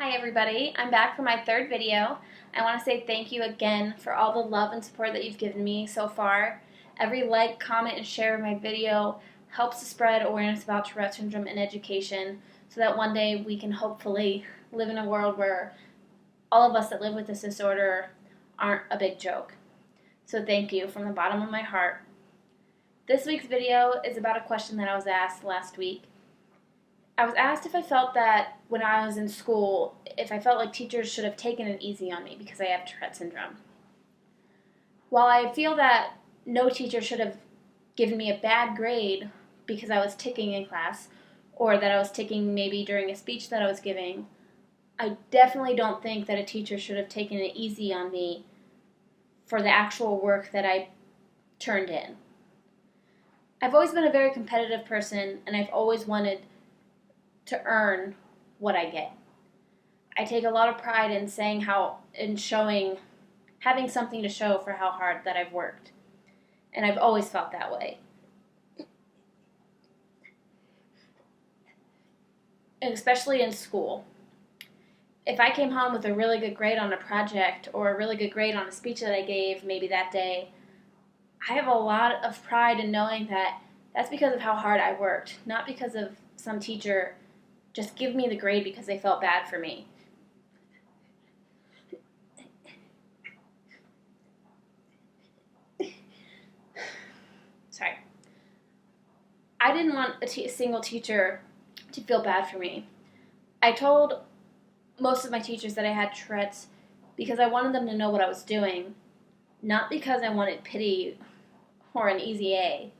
Hi everybody, I'm back for my third video. I want to say thank you again for all the love and support that you've given me so far. Every like, comment, and share of my video helps to spread awareness about Tourette Syndrome in education so that one day we can hopefully live in a world where all of us that live with this disorder aren't a big joke. So thank you from the bottom of my heart. This week's video is about a question that I was asked last week. I was asked if I felt that when I was in school, if I felt like teachers should have taken it easy on me because I have Tourette syndrome. While I feel that no teacher should have given me a bad grade because I was ticking in class, or that I was ticking maybe during a speech that I was giving, I definitely don't think that a teacher should have taken it easy on me for the actual work that I turned in. I've always been a very competitive person, and I've always wanted to earn what I get. I take a lot of pride in having something to show for how hard that I've worked. And I've always felt that way. And especially in school. If I came home with a really good grade on a project or a really good grade on a speech that I gave maybe that day, I have a lot of pride in knowing that that's because of how hard I worked, not because of some teacher just give me the grade because they felt bad for me. Sorry. I didn't want a single teacher to feel bad for me. I told most of my teachers that I had Tourette's because I wanted them to know what I was doing, not because I wanted pity or an easy A.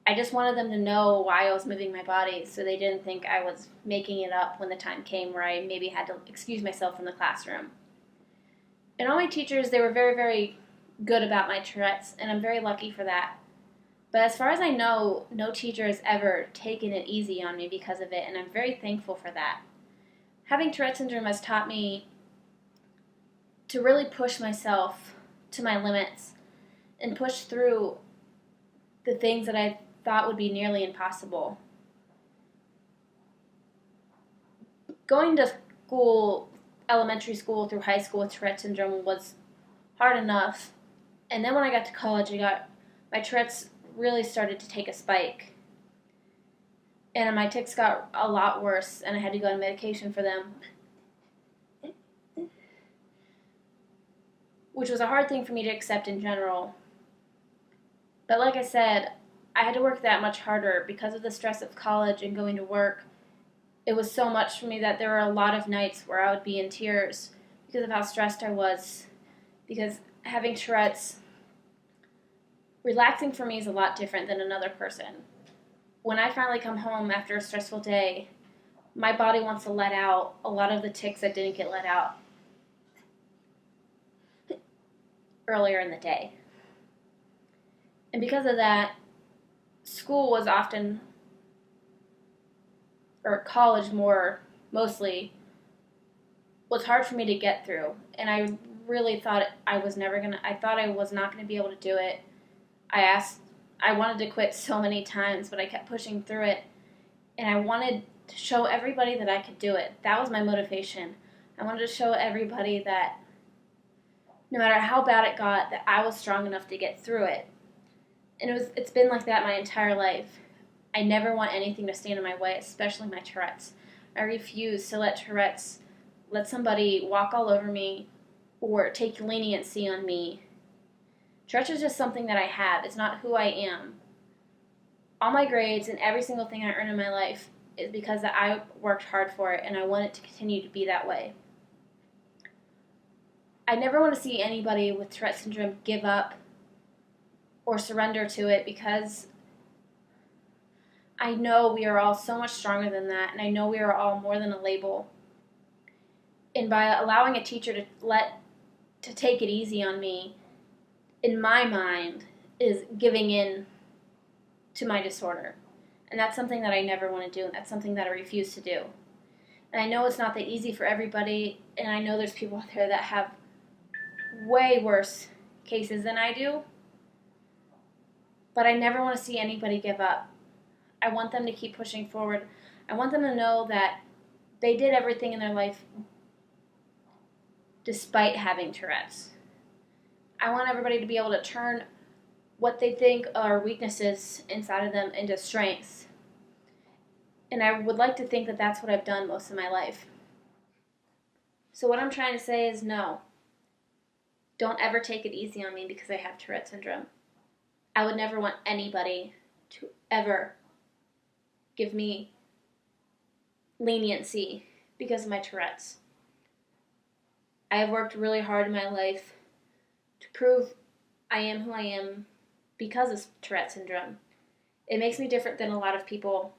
I just wanted them to know why I was moving my body so they didn't think I was making it up when the time came where I maybe had to excuse myself from the classroom. And all my teachers, they were very, very good about my Tourette's, and I'm very lucky for that. But as far as I know, no teacher has ever taken it easy on me because of it, and I'm very thankful for that. Having Tourette syndrome has taught me to really push myself to my limits and push through the things that I thought would be nearly impossible. Going to school, elementary school through high school with Tourette syndrome was hard enough, and then when I got to college, my Tourette's really started to take a spike, and my tics got a lot worse, and I had to go on medication for them, which was a hard thing for me to accept in general. But like I said, I had to work that much harder because of the stress of college and going to work. It was so much for me that there were a lot of nights where I would be in tears because of how stressed I was. Because having Tourette's, relaxing for me is a lot different than another person. When I finally come home after a stressful day, my body wants to let out a lot of the tics that didn't get let out earlier in the day. And because of that, school was often, or college mostly, was hard for me to get through. And I really thought I was not going to be able to do it. I wanted to quit so many times, but I kept pushing through it. And I wanted to show everybody that I could do it. That was my motivation. I wanted to show everybody that no matter how bad it got, that I was strong enough to get through it. And it's been like that my entire life. I never want anything to stand in my way, especially my Tourette's. I refuse to let somebody walk all over me or take leniency on me. Tourette's is just something that I have. It's not who I am. All my grades and every single thing I earn in my life is because I worked hard for it, and I want it to continue to be that way. I never want to see anybody with Tourette syndrome give up or surrender to it, because I know we are all so much stronger than that, and I know we are all more than a label. And by allowing a teacher to take it easy on me, in my mind, is giving in to my disorder. And that's something that I never want to do, and that's something that I refuse to do. And I know it's not that easy for everybody, and I know there's people out there that have way worse cases than I do. But I never want to see anybody give up. I want them to keep pushing forward. I want them to know that they did everything in their life despite having Tourette's. I want everybody to be able to turn what they think are weaknesses inside of them into strengths. And I would like to think that that's what I've done most of my life. So what I'm trying to say is no. Don't ever take it easy on me because I have Tourette syndrome. I would never want anybody to ever give me leniency because of my Tourette's. I have worked really hard in my life to prove I am who I am because of Tourette syndrome. It makes me different than a lot of people,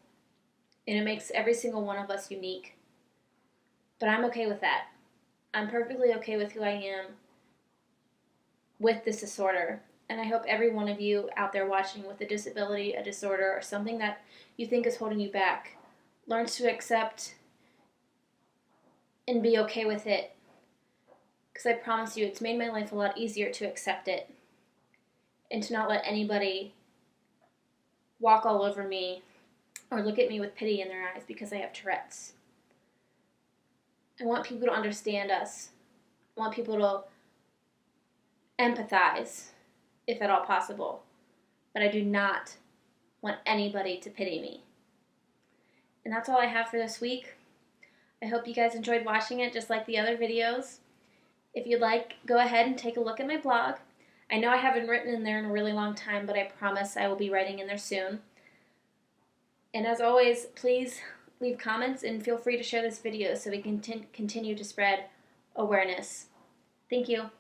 and it makes every single one of us unique. But I'm okay with that. I'm perfectly okay with who I am with this disorder. And I hope every one of you out there watching with a disability, a disorder, or something that you think is holding you back learns to accept and be okay with it. Because I promise you, it's made my life a lot easier to accept it and to not let anybody walk all over me or look at me with pity in their eyes because I have Tourette's. I want people to understand us. I want people to empathize, if at all possible. But I do not want anybody to pity me. And that's all I have for this week. I hope you guys enjoyed watching it just like the other videos. If you'd like, go ahead and take a look at my blog. I know I haven't written in there in a really long time, but I promise I will be writing in there soon. And as always, please leave comments and feel free to share this video so we can continue to spread awareness. Thank you.